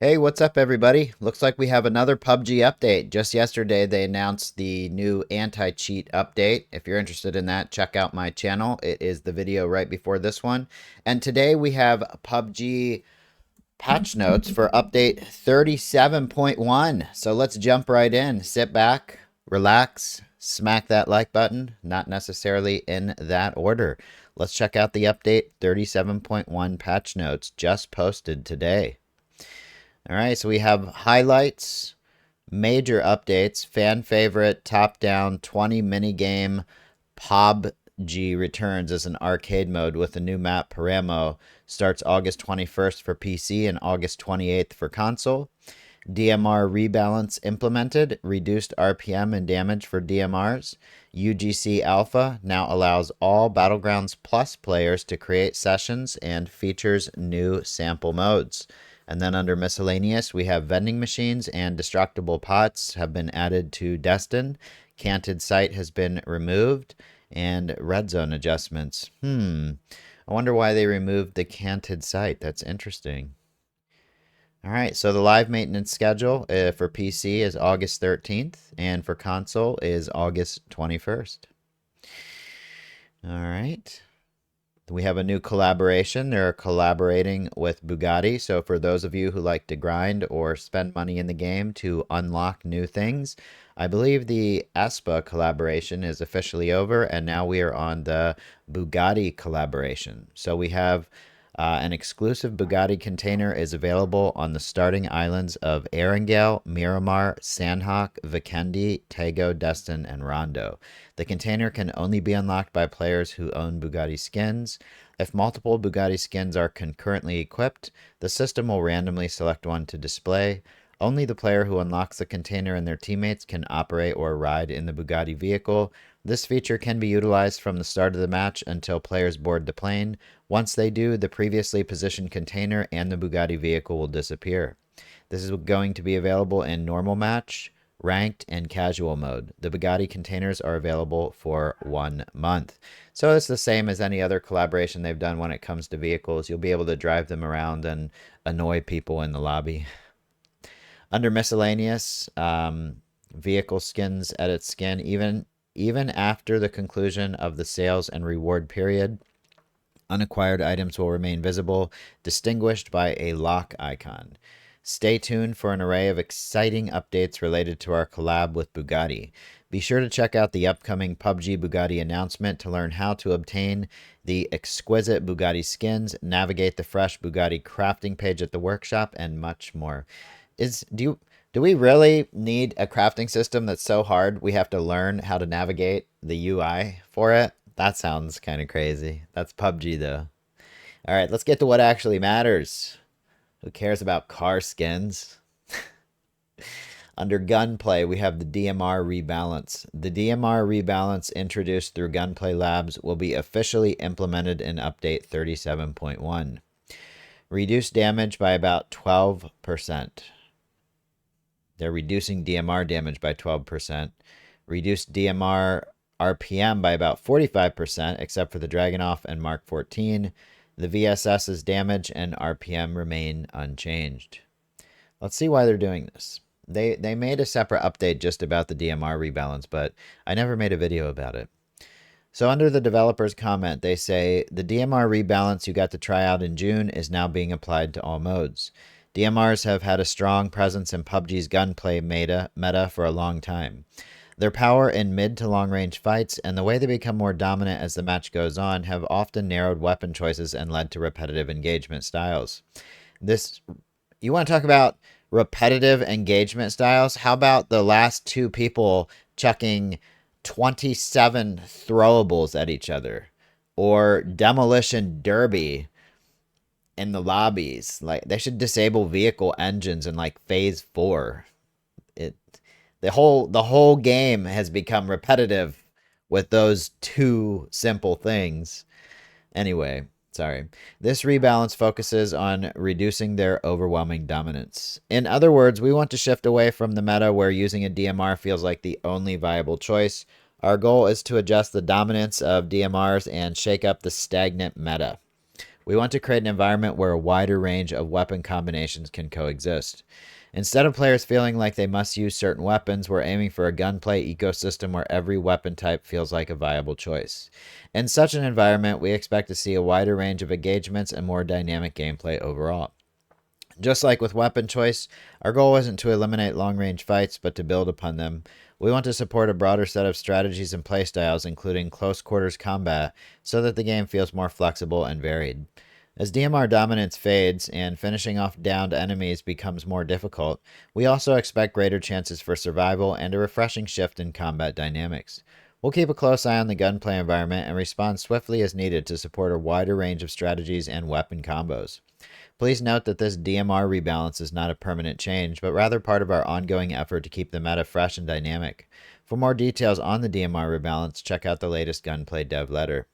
Hey, what's up, everybody? Looks like we have another PUBG update. Just yesterday, they announced the new anti-cheat update. If you're interested in that, check out my channel. It is the video right before this one. And today we have PUBG patch notes for update 37.1. So let's jump right in. Sit back, relax, smack that like button. Not necessarily in that order. Let's check out the update 37.1 patch notes just posted today. All right, so we have highlights, major updates, fan favorite, top down 20 minigame POBG returns as an arcade mode with a new map Paramo. Starts August 21st for PC and August 28th for console. DMR rebalance implemented, reduced RPM and damage for DMRs. UGC Alpha now allows all Battlegrounds Plus players to create sessions and features new sample modes. And then under miscellaneous, we have vending machines and destructible pots have been added to Destin. Canted sight has been removed and red zone adjustments. I wonder why they removed the canted sight. That's interesting. All right, so the live maintenance schedule for PC is August 13th and for console is August 21st. All right. We have a new collaboration. They're collaborating with Bugatti. So for those of you who like to grind or spend money in the game to unlock new things, I believe the Espa collaboration is officially over, and now we are on the Bugatti collaboration. So we have an exclusive Bugatti container is available on the starting islands of Erangel, Miramar, Sandhawk, Vikendi, Tego, Destin, and Rondo. The container can only be unlocked by players who own Bugatti skins. If multiple Bugatti skins are concurrently equipped, the system will randomly select one to display. Only the player who unlocks the container and their teammates can operate or ride in the Bugatti vehicle. This feature can be utilized from the start of the match until players board the plane. Once they do, the previously positioned container and the Bugatti vehicle will disappear. This is going to be available in normal match, ranked, and casual mode. The Bugatti containers are available for 1 month. So it's the same as any other collaboration they've done when it comes to vehicles. You'll be able to drive them around and annoy people in the lobby. Under miscellaneous, vehicle skins edit skin. Even after the conclusion of the sales and reward period, unacquired items will remain visible, distinguished by a lock icon. Stay tuned for an array of exciting updates related to our collab with Bugatti. Be sure to check out the upcoming PUBG Bugatti announcement to learn how to obtain the exquisite Bugatti skins, navigate the fresh Bugatti crafting page at the workshop, and much more. Do we really need a crafting system that's so hard we have to learn how to navigate the UI for it? That sounds kind of crazy. That's PUBG though. All right, let's get to what actually matters. Who cares about car skins? Under gunplay, we have the DMR rebalance. The DMR rebalance introduced through Gunplay Labs will be officially implemented in update 37.1. Reduce damage by about 12%. They're reducing DMR damage by 12%. Reduce DMR RPM by about 45%, except for the Dragunov and Mark 14. The VSS's damage and RPM remain unchanged. Let's see why they're doing this. They made a separate update just about the DMR rebalance, but I never made a video about it. So under the developer's comment, they say, the DMR rebalance you got to try out in June is now being applied to all modes. DMRs have had a strong presence in PUBG's gunplay meta for a long time. Their power in mid to long range fights and the way they become more dominant as the match goes on have often narrowed weapon choices and led to repetitive engagement styles. You want to talk about repetitive engagement styles? How about the last two people chucking 27 throwables at each other? Or Demolition Derby in the lobbies? Like, they should disable vehicle engines in like phase 4. The whole game has become repetitive with those two simple things. Anyway, sorry. This rebalance focuses on reducing their overwhelming dominance. In other words, we want to shift away from the meta where using a DMR feels like the only viable choice. Our goal is to adjust the dominance of DMRs and shake up the stagnant meta. We want to create an environment where a wider range of weapon combinations can coexist. Instead of players feeling like they must use certain weapons, we're aiming for a gunplay ecosystem where every weapon type feels like a viable choice. In such an environment, we expect to see a wider range of engagements and more dynamic gameplay overall. Just like with weapon choice, our goal isn't to eliminate long-range fights, but to build upon them. We want to support a broader set of strategies and playstyles, including close quarters combat, so that the game feels more flexible and varied. As DMR dominance fades and finishing off downed enemies becomes more difficult, we also expect greater chances for survival and a refreshing shift in combat dynamics. We'll keep a close eye on the gunplay environment and respond swiftly as needed to support a wider range of strategies and weapon combos. Please note that this DMR rebalance is not a permanent change, but rather part of our ongoing effort to keep the meta fresh and dynamic. For more details on the DMR rebalance, check out the latest gunplay dev letter.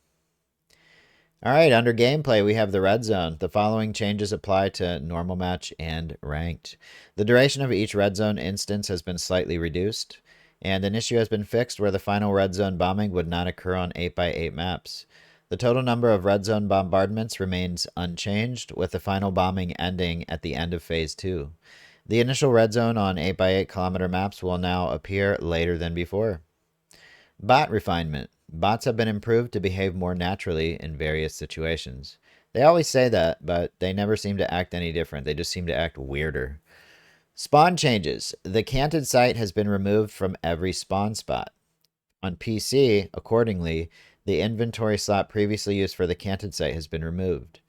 Alright, under gameplay, we have the red zone. The following changes apply to normal match and ranked. The duration of each red zone instance has been slightly reduced, and an issue has been fixed where the final red zone bombing would not occur on 8x8 maps. The total number of red zone bombardments remains unchanged, with the final bombing ending at the end of Phase 2. The initial red zone on 8x8 kilometer maps will now appear later than before. Bot refinement. Bots have been improved to behave more naturally in various situations. They always say that, but they never seem to act any different. They just seem to act weirder. Spawn changes. The canted sight has been removed from every spawn spot. On PC, accordingly, the inventory slot previously used for the canted sight has been removed.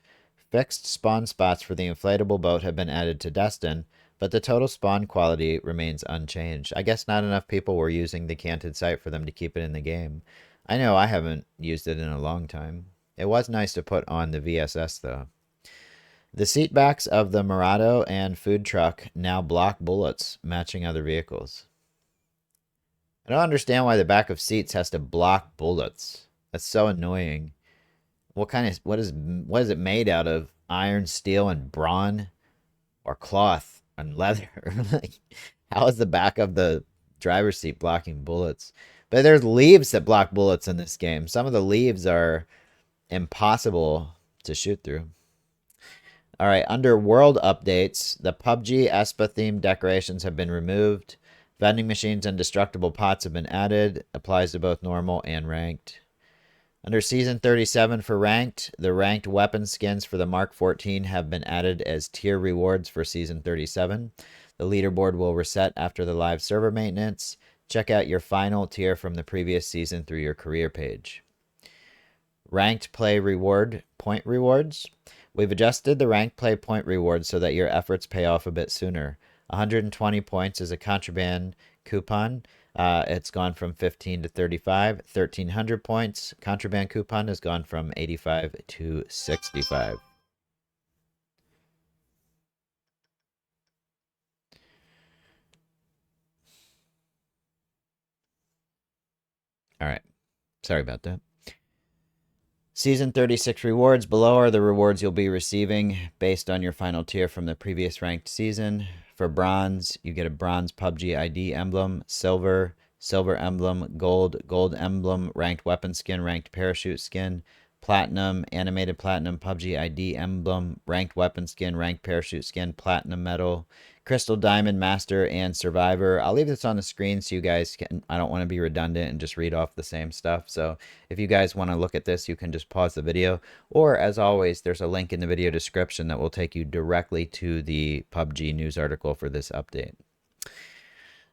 Fixed spawn spots for the inflatable boat have been added to Destin, but the total spawn quality remains unchanged. I guess not enough people were using the canted sight for them to keep it in the game. I know I haven't used it in a long time. It was nice to put on the VSS though. The seatbacks of the Murado and food truck now block bullets, matching other vehicles. I don't understand why the back of seats has to block bullets. That's so annoying. What is it made out of? Iron, steel, and brawn? Or cloth and leather? Like, how is the back of the driver's seat blocking bullets? But there's leaves that block bullets in this game. Some of the leaves are impossible to shoot through. All right, under world updates, the PUBG Espa themed decorations have been removed. Vending machines and destructible pots have been added. Applies to both normal and ranked. Under Season 37 for ranked, the ranked weapon skins for the Mark 14 have been added as tier rewards for Season 37. The leaderboard will reset after the live server maintenance. Check out your final tier from the previous season through your career page. Ranked play reward point rewards. We've adjusted the ranked play point rewards so that your efforts pay off a bit sooner. 120 points is a contraband coupon. It's gone from 15 to 35. 1,300 points. Contraband coupon has gone from 85 to 65. All right. Sorry about that. Season 36 rewards. Below are the rewards you'll be receiving based on your final tier from the previous ranked season. For bronze, you get a bronze PUBG ID emblem. Silver, silver emblem. Gold, gold emblem. Ranked weapon skin, ranked parachute skin. Platinum, animated platinum PUBG ID emblem. Ranked weapon skin, ranked parachute skin. Platinum medal. Crystal Diamond Master and Survivor. I'll leave this on the screen so you guys can, I don't want to be redundant and just read off the same stuff. So if you guys want to look at this, you can just pause the video. Or as always, there's a link in the video description that will take you directly to the PUBG news article for this update.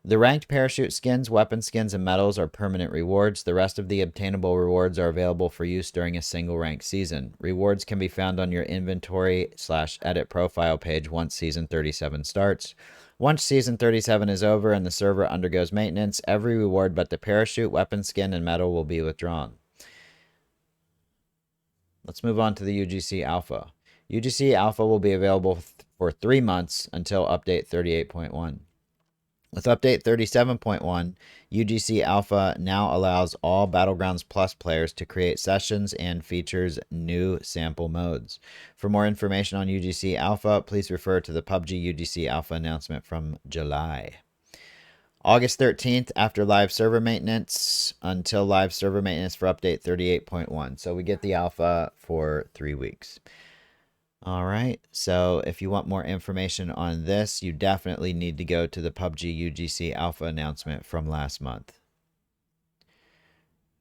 The ranked parachute skins, weapon skins, and medals are permanent rewards. The rest of the obtainable rewards are available for use during a single ranked season. Rewards can be found on your inventory/edit profile page once Season 37 starts. Once Season 37 is over and the server undergoes maintenance, every reward but the parachute, weapon skin, and medal will be withdrawn. Let's move on to the UGC Alpha. UGC Alpha will be available for 3 months until update 38.1. With update 37.1, UGC Alpha now allows all Battlegrounds Plus players to create sessions and features new sample modes. For more information on UGC Alpha, please refer to the PUBG UGC Alpha announcement from July. August 13th, after live server maintenance, until live server maintenance for update 38.1. So we get the alpha for 3 weeks. All right, so if you want more information on this, you definitely need to go to the PUBG UGC Alpha announcement from last month.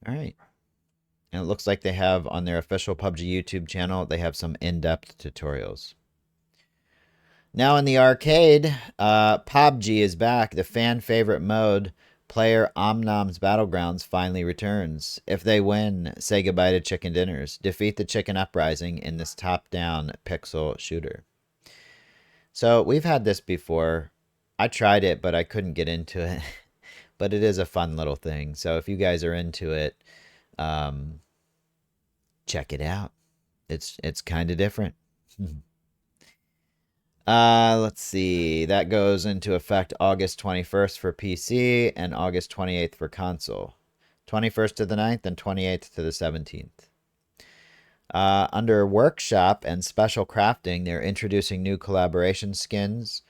All right. And it looks like they have on their official PUBG YouTube channel, they have some in-depth tutorials. Now in the arcade, PUBG is back. The fan favorite mode, player Omnom's Battlegrounds, finally returns. If they win, say goodbye to chicken dinners. Defeat the chicken uprising in this top-down pixel shooter. So we've had this before. I tried it, but I couldn't get into it. But it is a fun little thing. So if you guys are into it, check it out. It's kind of different. Let's see. That goes into effect August 21st for PC and August 28th for console. 21st to the 9th and 28th to the 17th. Under Workshop and Special Crafting, they're introducing new collaboration skins,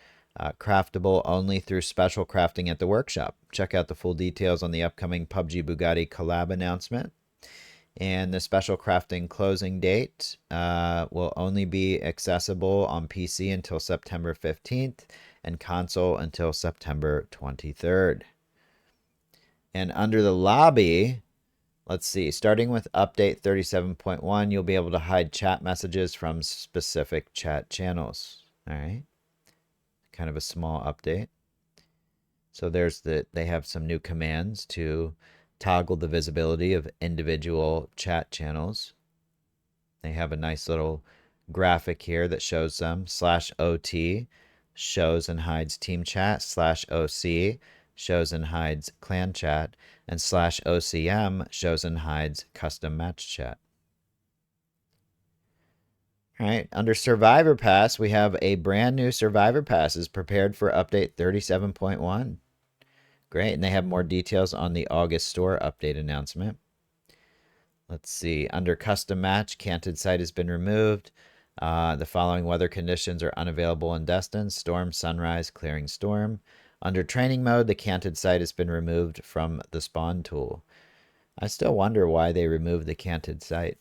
craftable only through special crafting at the workshop. Check out the full details on the upcoming PUBG Bugatti collab announcement. And the special crafting closing date will only be accessible on PC until September 15th and console until September 23rd. And under the lobby, let's see, starting with update 37.1, you'll be able to hide chat messages from specific chat channels. All right. Kind of a small update. So they have some new commands to toggle the visibility of individual chat channels. They have a nice little graphic here that shows them. /OT shows and hides team chat, /OC shows and hides clan chat, and /OCM shows and hides custom match chat. All right, under Survivor Pass, we have a brand new Survivor Pass is prepared for update 37.1. Great, and they have more details on the August store update announcement. Let's see, under Custom Match, Canted Site has been removed. The following weather conditions are unavailable in Destin: storm, sunrise, clearing storm. Under Training Mode, the Canted Site has been removed from the spawn tool. I still wonder why they removed the Canted Site.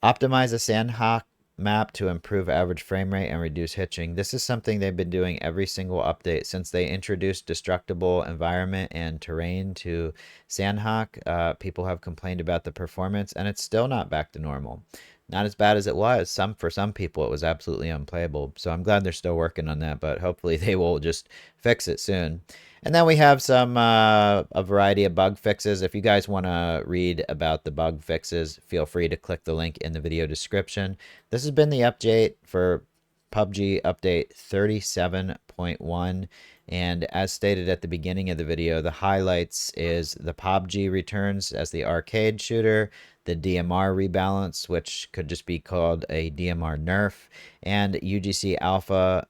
Optimize a Sandhawk map to improve average frame rate and reduce hitching. This is something they've been doing every single update since they introduced destructible environment and terrain to Sandhawk. People have complained about the performance, and it's still not back to normal. Not as bad as it was. For some people, it was absolutely unplayable. So I'm glad they're still working on that, but hopefully they will just fix it soon. And then we have a variety of bug fixes. If you guys want to read about the bug fixes, feel free to click the link in the video description. This has been the update for PUBG update 37.1. And as stated at the beginning of the video, the highlights is the PUBG returns as the arcade shooter, the DMR rebalance, which could just be called a DMR Nerf, and UGC Alpha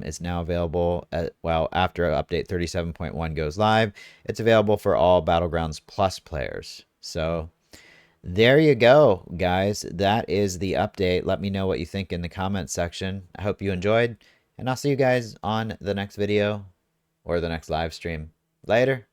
is now available after update 37.1 goes live. It's available for all Battlegrounds Plus players. So there you go, guys. That is the update. Let me know what you think in the comments section. I hope you enjoyed, and I'll see you guys on the next video or the next live stream. Later.